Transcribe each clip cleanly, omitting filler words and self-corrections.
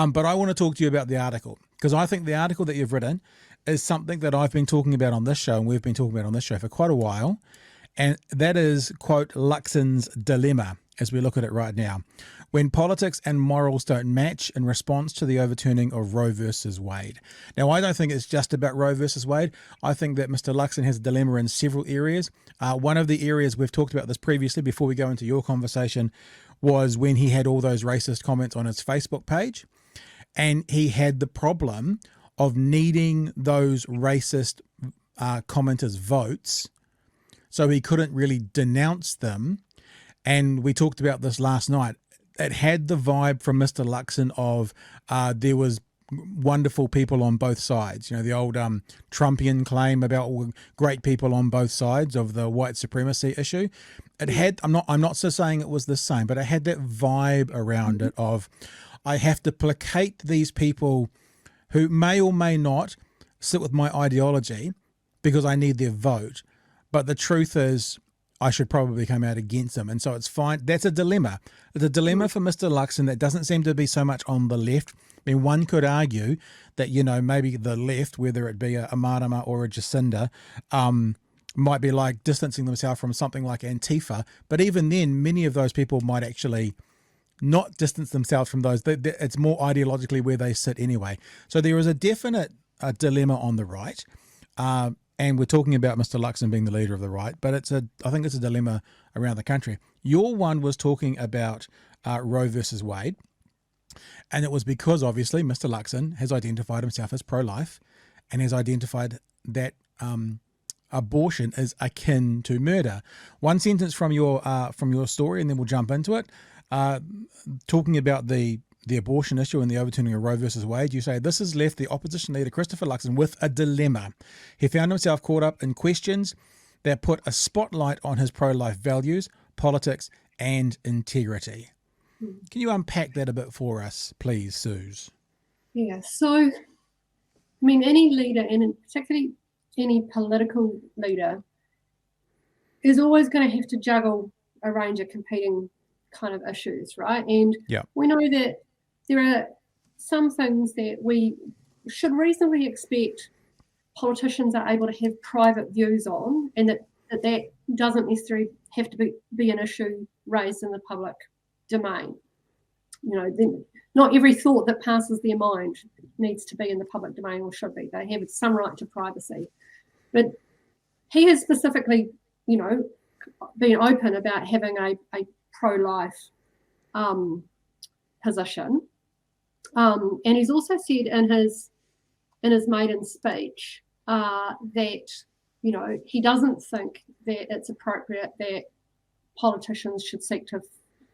But I want to talk to you about the article, because I think the article that you've written is something that I've been talking about on this show, and we've been talking about on this show for quite a while. And that is, quote, Luxon's dilemma, as we look at it right now. When politics and morals don't match in response to the overturning of Roe versus Wade. Now, I don't think it's just about Roe versus Wade. I think that Mr. Luxon has a dilemma in several areas. One of the areas, we've talked about this previously before we go into your conversation, was when he had all those racist comments on his Facebook page. And he had the problem of needing those racist commenters' votes, so he couldn't really denounce them. And we talked about this last night. It had the vibe from Mr. Luxon of there was wonderful people on both sides. You know, the old Trumpian claim about great people on both sides of the white supremacy issue. It had, I'm not so saying it was the same, but it had that vibe around it of, I have to placate these people who may or may not sit with my ideology because I need their vote. But the truth is, I should probably come out against them. And so it's fine. That's a dilemma. It's a dilemma for Mr. Luxon that doesn't seem to be so much on the left. I mean, one could argue that, you know, maybe the left, whether it be a Marama or a Jacinda, might be like distancing themselves from something like Antifa. But even then, many of those people might actually not distance themselves from those. It's more ideologically where they sit anyway. So there is a definite dilemma on the right. And we're talking about Mr. Luxon being the leader of the right, but I think it's a dilemma around the country. Your one was talking about Roe versus Wade, and it was because obviously Mr. Luxon has identified himself as pro-life and has identified that abortion is akin to murder. One sentence from your story, and then we'll jump into it. Talking about the abortion issue and the overturning of Roe versus Wade, you say, this has left the opposition leader Christopher Luxon with a dilemma. He found himself caught up in questions that put a spotlight on his pro-life values, politics, and integrity. Can you unpack that a bit for us, please, Suze? Yeah, so, I mean, any leader, and particularly any political leader, is always going to have to juggle a range of competing kind of issues, right? And we know that there are some things that we should reasonably expect politicians are able to have private views on, and that doesn't necessarily have to be an issue raised in the public domain. You know, not every thought that passes their mind needs to be in the public domain, or should be. They have some right to privacy. But he has specifically, you know, been open about having a pro-life position. And he's also said in his maiden speech that, you know, he doesn't think that it's appropriate that politicians should seek to,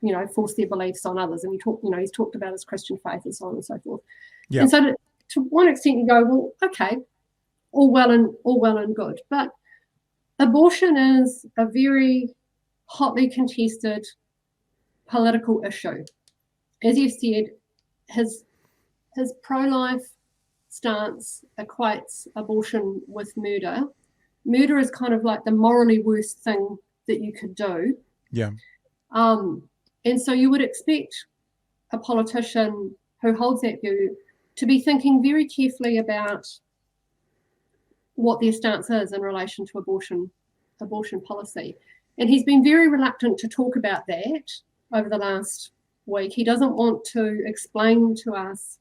you know, force their beliefs on others. And he's talked about his Christian faith and so on and so forth. Yeah. And so to one extent you go, well, okay, all well and good. But abortion is a very hotly contested political issue. As you said, his pro-life stance equates abortion with murder. Murder is kind of like the morally worst thing that you could do. Yeah. And so you would expect a politician who holds that view to be thinking very carefully about what their stance is in relation to abortion policy. And he's been very reluctant to talk about that over the last week. He doesn't want to explain to us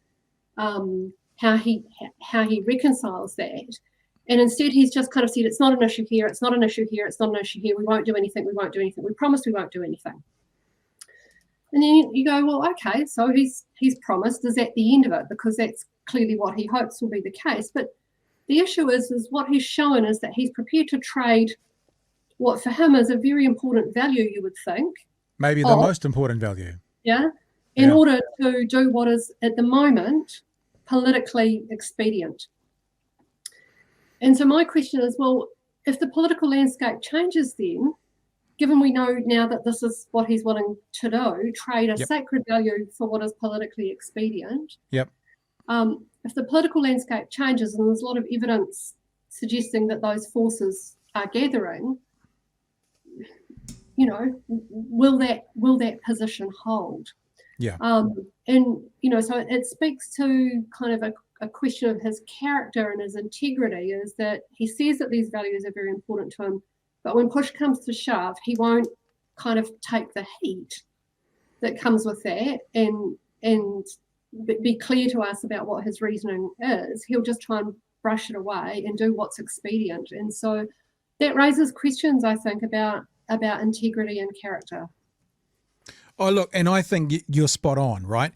how he reconciles that. And instead he's just kind of said, it's not an issue here, it's not an issue here, it's not an issue here, we won't do anything. We promised we won't do anything. And then you go, well, okay, so he's promised. Is that the end of it? Because that's clearly what he hopes will be the case. But the issue is what he's shown is that he's prepared to trade what for him is a very important value, you would think. Maybe the most important value. Yeah. In order to do what is at the moment politically expedient. And so my question is, well, if the political landscape changes then, given we know now that this is what he's willing to do, trade a sacred value for what is politically expedient. Yep. If the political landscape changes, and there's a lot of evidence suggesting that those forces are gathering, you know, will that position hold? Yeah. And, so it speaks to kind of a question of his character and his integrity, is that he says that these values are very important to him, but when push comes to shove, he won't kind of take the heat that comes with that and be clear to us about what his reasoning is. He'll just try and brush it away and do what's expedient. And so that raises questions, I think, about integrity and character. Oh, look, and I think you're spot on, right?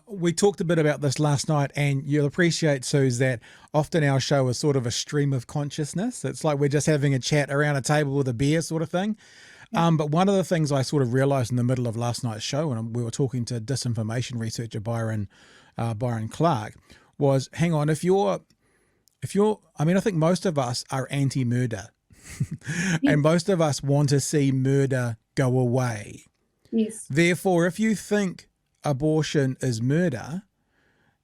We talked a bit about this last night, and you'll appreciate, Suze, that often our show is sort of a stream of consciousness. It's like we're just having a chat around a table with a beer sort of thing. But one of the things I sort of realized in the middle of last night's show, when we were talking to disinformation researcher Byron Clark, was, hang on, if you're, I mean, I think most of us are anti-murder, and most of us want to see murder go away. Yes. Therefore, if you think abortion is murder,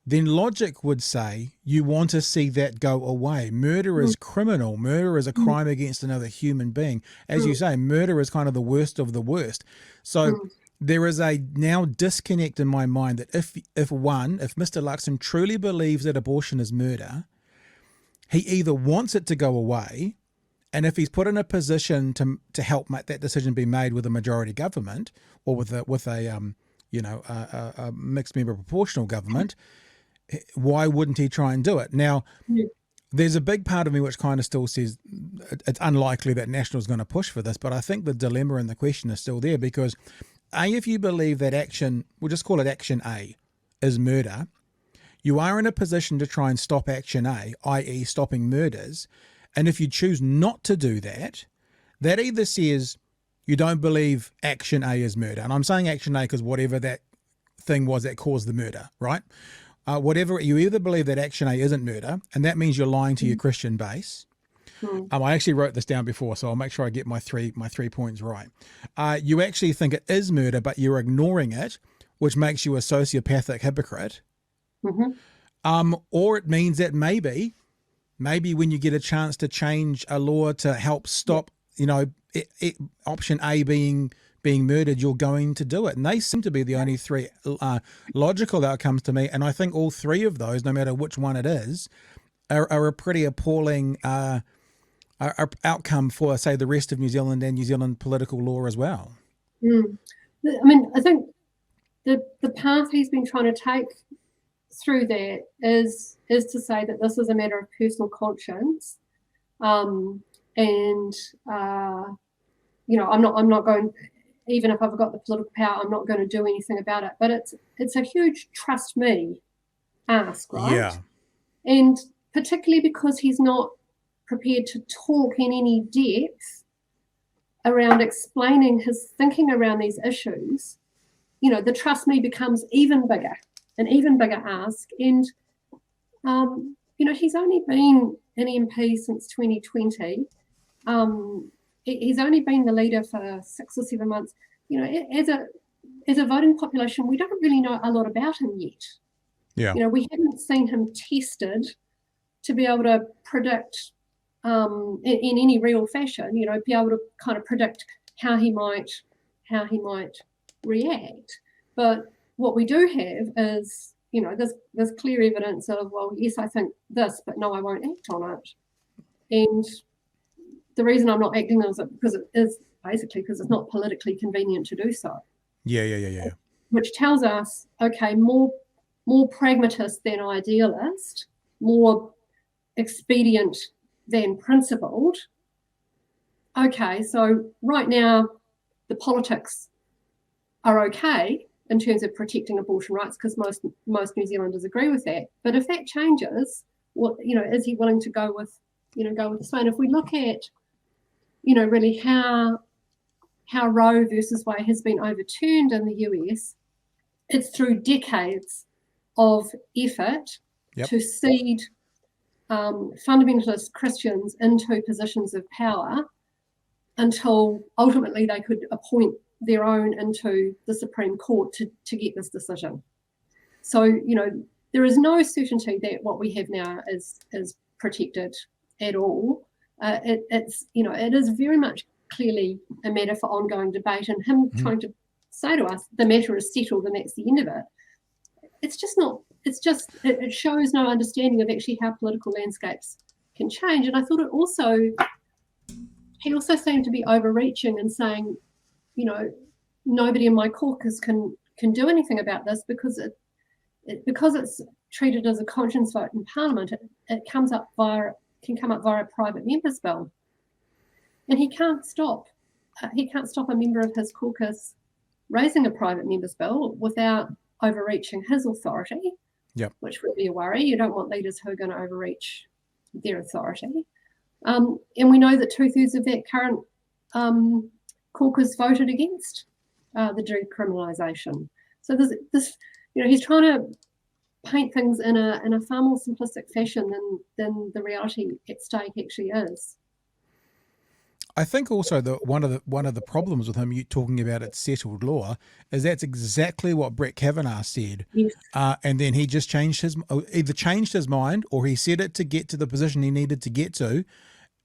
then logic would say you want to see that go away. Murder is criminal. Murder is a crime against another human being. As you say, murder is kind of the worst of the worst. So there is a now disconnect in my mind that if Mr. Luxon truly believes that abortion is murder, he either wants it to go away, and if he's put in a position to help make that decision be made with a majority government or with a mixed member proportional government, why wouldn't he try and do it? Now, there's a big part of me which kind of still says it's unlikely that National's going to push for this, but I think the dilemma and the question is still there, because if you believe that action, we'll just call it action A, is murder, you are in a position to try and stop action A, i.e. stopping murders. And if you choose not to do that, that either says you don't believe action A is murder. And I'm saying action A because whatever that thing was that caused the murder, right? Whatever, you either believe that action A isn't murder, and that means you're lying to your Christian base. I actually wrote this down before, so I'll make sure I get my three points right. You actually think it is murder, but you're ignoring it, which makes you a sociopathic hypocrite. Or it means that maybe when you get a chance to change a law to help stop, option A being murdered, you're going to do it. And they seem to be the only three logical outcomes to me. And I think all three of those, no matter which one it is, are a pretty appalling outcome for, say, the rest of New Zealand and New Zealand political law as well. I mean, I think the path he's been trying to take through that is to say that this is a matter of personal conscience, and I'm not going, even if I've got the political power, I'm not going to do anything about it. But it's a huge trust me ask, right? Yeah. And particularly because he's not prepared to talk in any depth around explaining his thinking around these issues, the trust me becomes even bigger. An even bigger ask. And, he's only been an MP since 2020. He's only been the leader for 6 or 7 months. As a voting population, we don't really know a lot about him yet. Yeah. We haven't seen him tested to be able to predict in any real fashion, be able to kind of predict how he might react. But what we do have is, there's clear evidence of, well, yes, I think this, but no, I won't act on it. And the reason I'm not acting on it because it is basically because it's not politically convenient to do so. Yeah. Which tells us, okay, more pragmatist than idealist, more expedient than principled. Okay, so right now the politics are okay in terms of protecting abortion rights because most New Zealanders agree with that. But if that changes, is he willing to go with the Spain? If we look at, really how Roe versus Wade has been overturned in the US, it's through decades of effort to seed fundamentalist Christians into positions of power until ultimately they could appoint their own into the Supreme Court to get this decision. So, there is no certainty that what we have now is protected at all. It is very much clearly a matter for ongoing debate, and him trying to say to us, the matter is settled and that's the end of it. It's just not, it shows no understanding of actually how political landscapes can change. And I thought he also seemed to be overreaching and saying, nobody in my caucus can do anything about this because it's treated as a conscience vote in Parliament. It can come up via a private member's bill, and he can't stop a member of his caucus raising a private member's bill without overreaching his authority. Yep. Which would be a worry. You don't want leaders who are going to overreach their authority. And we know that 2/3 of that current caucus voted against the decriminalisation. So this, he's trying to paint things in a far more simplistic fashion than the reality at stake actually is. I think also that one of the problems with him, you talking about it's settled law, is that's exactly what Brett Kavanaugh said. Yes. And then he just either changed his mind, or he said it to get to the position he needed to get to,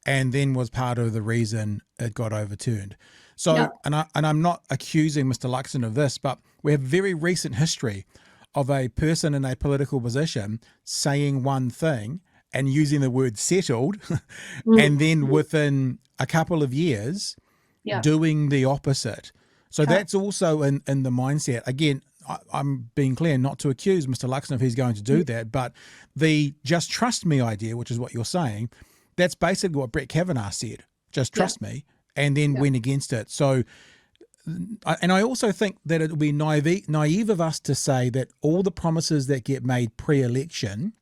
and then was part of the reason it got overturned. So, yeah. and I'm not accusing Mr. Luxon of this, but we have very recent history of a person in a political position saying one thing and using the word settled, and then within a couple of years doing the opposite. So that's also in the mindset. Again, I'm being clear not to accuse Mr. Luxon if he's going to do that, but the just trust me idea, which is what you're saying, that's basically what Brett Kavanaugh said. Just trust me, and then went against it. So, and I also think that it would be naive of us to say that all the promises that get made pre-election,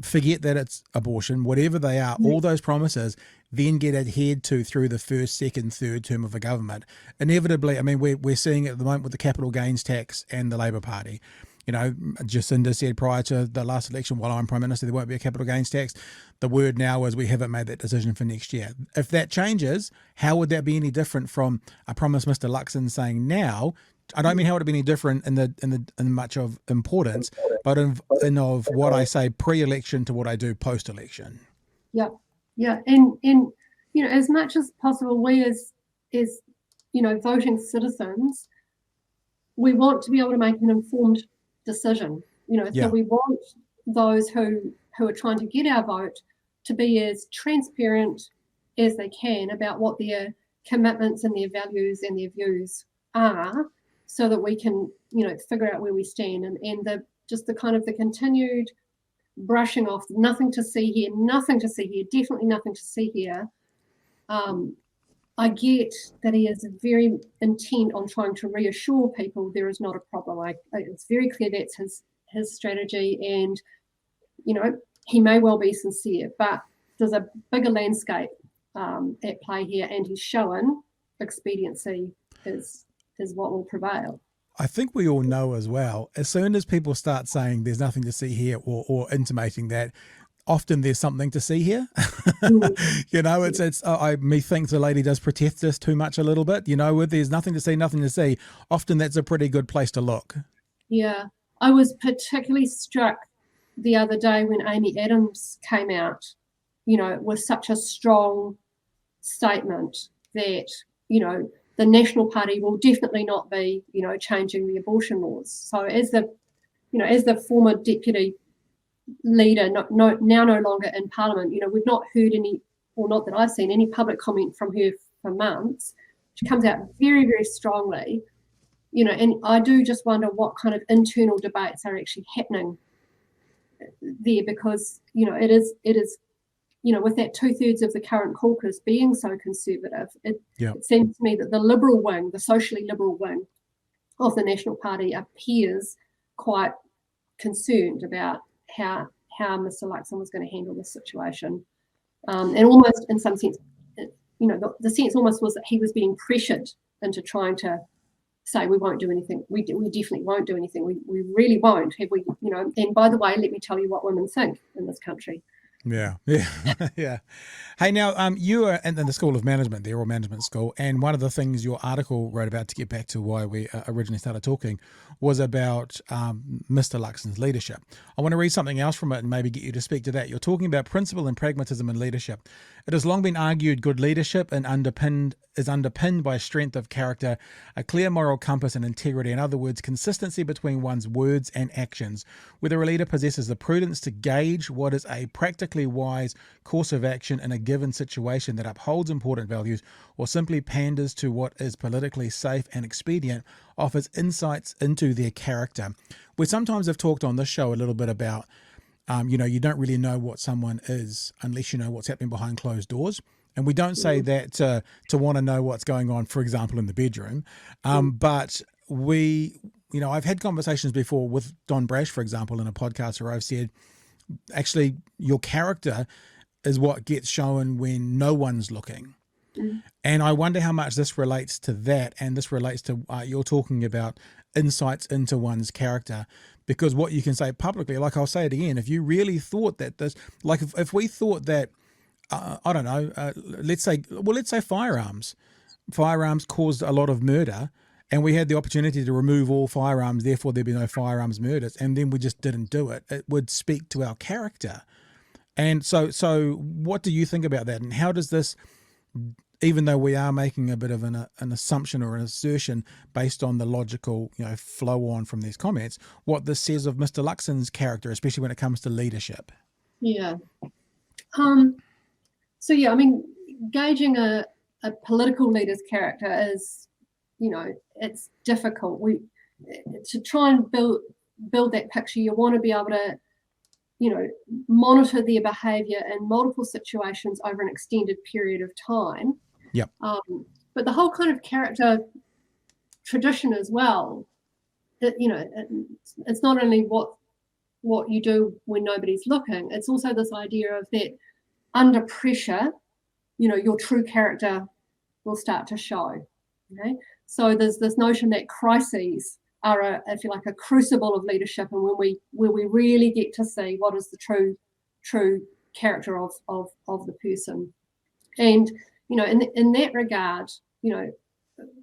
forget that it's abortion, whatever they are, all those promises then get adhered to through the first, second, third term of a government. Inevitably, I mean, we're seeing it at the moment with the capital gains tax and the Labour Party. Jacinda said prior to the last election, while I'm Prime Minister, there won't be a capital gains tax. The word now is we haven't made that decision for next year. If that changes, how would that be any different from a promise Mr. Luxon saying now? I don't mean how would it be any different in much of importance, but in of what I say pre-election to what I do post-election. Yeah, and as much as possible, we as voting citizens, we want to be able to make an informed decision. So we want those who are trying to get our vote to be as transparent as they can about what their commitments and their values and their views are, so that we can, figure out where we stand, and the kind of the continued brushing off, nothing to see here, definitely nothing to see here. I get that he is very intent on trying to reassure people there is not a problem. It's very clear that's his strategy, and he may well be sincere, but there's a bigger landscape at play here, and he's shown expediency is what will prevail. I think we all know as well, as soon as people start saying there's nothing to see here, or intimating that, often there's something to see here. Methinks the lady does protest this too much a little bit. With there's nothing to see, often that's a pretty good place to look. Yeah. I was particularly struck the other day when Amy Adams came out, with such a strong statement that, the National Party will definitely not be, changing the abortion laws. So as the former deputy leader, now no longer in Parliament, we've not heard any, or not that I've seen any public comment from her for months. She comes out very, very strongly, and I do just wonder what kind of internal debates are actually happening there, because, it is, with that 2/3 of the current caucus being so conservative, it seems to me that the liberal wing, the socially liberal wing of the National Party, appears quite concerned about how Mr. Luxon was going to handle this situation. And almost in some sense, the sense almost was that he was being pressured into trying to say, we won't do anything. We definitely won't do anything. We really won't. And by the way, let me tell you what women think in this country. Yeah, yeah, yeah. Hey, now, you are in the School of Management there, or Management School, and one of the things your article wrote about, to get back to why we originally started talking, was about Mr. Luxon's leadership. I want to read something else from it and maybe get you to speak to that. You're talking about principle and pragmatism in leadership. It has long been argued good leadership is underpinned by strength of character, a clear moral compass and integrity. In other words, consistency between one's words and actions. Whether a leader possesses the prudence to gauge what is a practically wise course of action in a given situation that upholds important values, or simply panders to what is politically safe and expedient, offers insights into their character. We sometimes have talked on this show a little bit about you don't really know what someone is unless you know what's happening behind closed doors. And we don't say that to want to know what's going on, for example, in the bedroom. But I've had conversations before with Don Brash, for example, in a podcast where I've said, actually, your character is what gets shown when no one's looking. And I wonder how much this relates to that. And this relates to you're talking about insights into one's character. Because what you can say publicly, like I'll say it again, if you really thought that this, like if we thought that, I don't know, let's say firearms caused a lot of murder, and we had the opportunity to remove all firearms, therefore there'd be no firearms murders, and then we just didn't do it, it would speak to our character. And so what do you think about that? And how does this, even though we are making a bit of an assumption or an assertion based on the logical, flow on from these comments, what this says of Mr. Luxon's character, especially when it comes to leadership? Yeah. So gauging a political leader's character is, it's difficult. To try and build that picture, you want to be able to, monitor their behaviour in multiple situations over an extended period of time. Yep. But the whole kind of character tradition as well, it's not only what you do when nobody's looking, it's also this idea of that under pressure, your true character will start to show. Okay, so there's this notion that crises are if you like a crucible of leadership, and when we really get to see what is the true character of the person. And in that regard,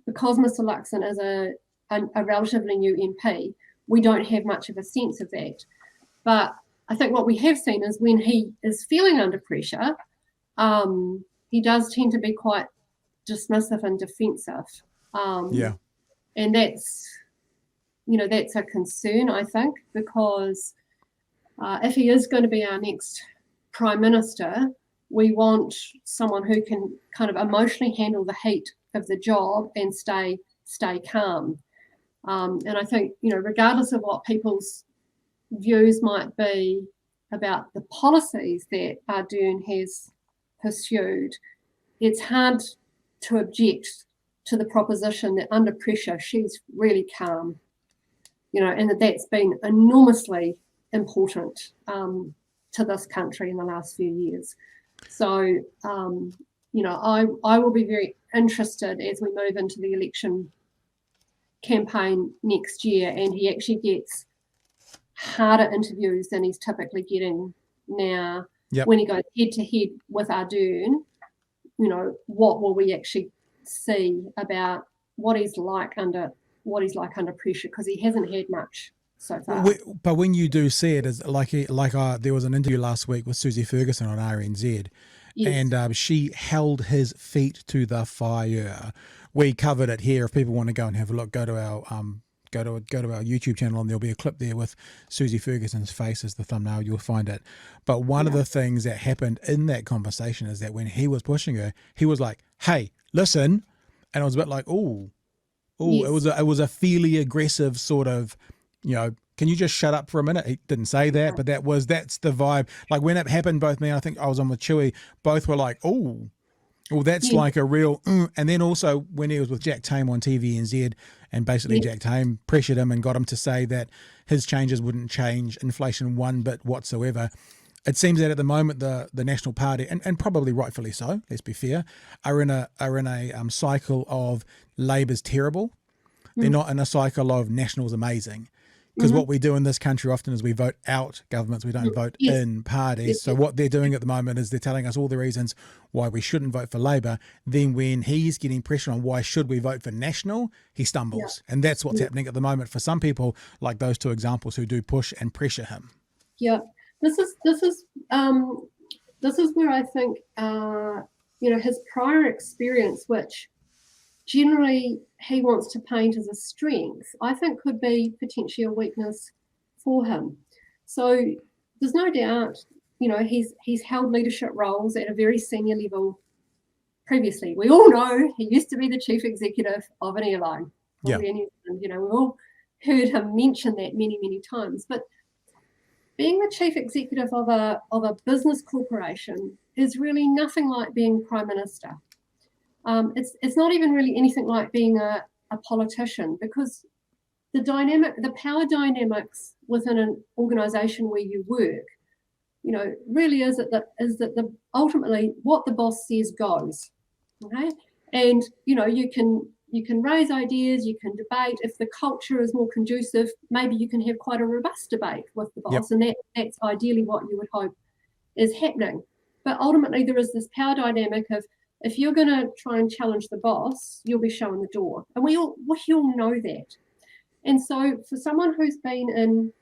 because Mr. Luxon is a relatively new MP, we don't have much of a sense of that. But I think what we have seen is when he is feeling under pressure, he does tend to be quite dismissive and defensive. And that's a concern, I think, because if he is going to be our next Prime Minister, we want someone who can kind of emotionally handle the heat of the job and stay calm. And I think, regardless of what people's views might be about the policies that Ardern has pursued, it's hard to object to the proposition that under pressure she's really calm, and that's been enormously important to this country in the last few years. So, I will be very interested as we move into the election campaign next year, and he actually gets harder interviews than he's typically getting now. Yep. When he goes head to head with Ardern, what will we actually see about what he's like under pressure, because he hasn't had much so far. But when you do see it, as there was an interview last week with Suze Ferguson on RNZ, yes. And she held his feet to the fire. We covered it here. If people want to go and have a look, go to our YouTube channel, and there'll be a clip there with Suze Ferguson's face as the thumbnail. You'll find it. But one of the things that happened in that conversation is that when he was pushing her, he was like, "Hey, listen," and I was a bit like, "Ooh." Yes. It was a fairly aggressive sort of, can you just shut up for a minute? He didn't say that, but that's the vibe. Like when it happened, both me and I think I was on with Chewy, both were like, "Oh, well, that's like a real." And then also when he was with Jack Tame on TVNZ, and basically Jack Tame pressured him and got him to say that his changes wouldn't change inflation one bit whatsoever. It seems that at the moment the National Party, and probably rightfully so, let's be fair, are in a cycle of Labor's terrible. They're not in a cycle of National's amazing. Because what we do in this country often is we vote out governments, we don't vote in parties. Yes. So what they're doing at the moment is they're telling us all the reasons why we shouldn't vote for Labour. Then when he's getting pressure on why should we vote for National, he stumbles. And that's what's happening at the moment for some people, like those two examples who do push and pressure him. Yeah, this is where I think his prior experience, which generally he wants to paint as a strength, I think could be potentially a weakness for him. So there's no doubt, he's held leadership roles at a very senior level previously. We all know he used to be the chief executive of an airline. Yeah. We've all heard him mention that many, many times. But being the chief executive of a business corporation is really nothing like being prime minister. It's not even really anything like being a politician, because the power dynamics within an organisation where you work, really is that ultimately what the boss says goes. Okay, and you can raise ideas, you can debate. If the culture is more conducive, maybe you can have quite a robust debate with the boss, and that's ideally what you would hope is happening. But ultimately, there is this power dynamic of, if you're going to try and challenge the boss, you'll be shown the door. And we all know that. And so for someone who's been in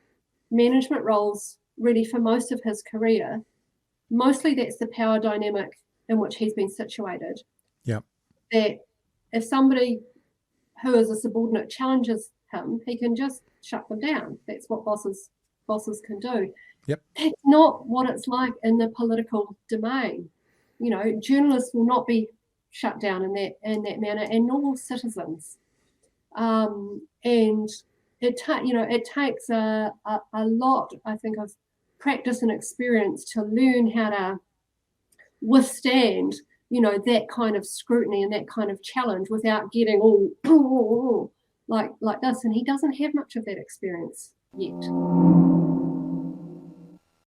management roles really for most of his career, mostly that's the power dynamic in which he's been situated. Yeah. That if somebody who is a subordinate challenges him, he can just shut them down. That's what bosses can do. Yep. That's not what it's like in the political domain. Journalists will not be shut down in that manner, and nor will citizens. And it takes a lot, I think, of practice and experience to learn how to withstand, that kind of scrutiny and that kind of challenge without getting all like this. And he doesn't have much of that experience yet.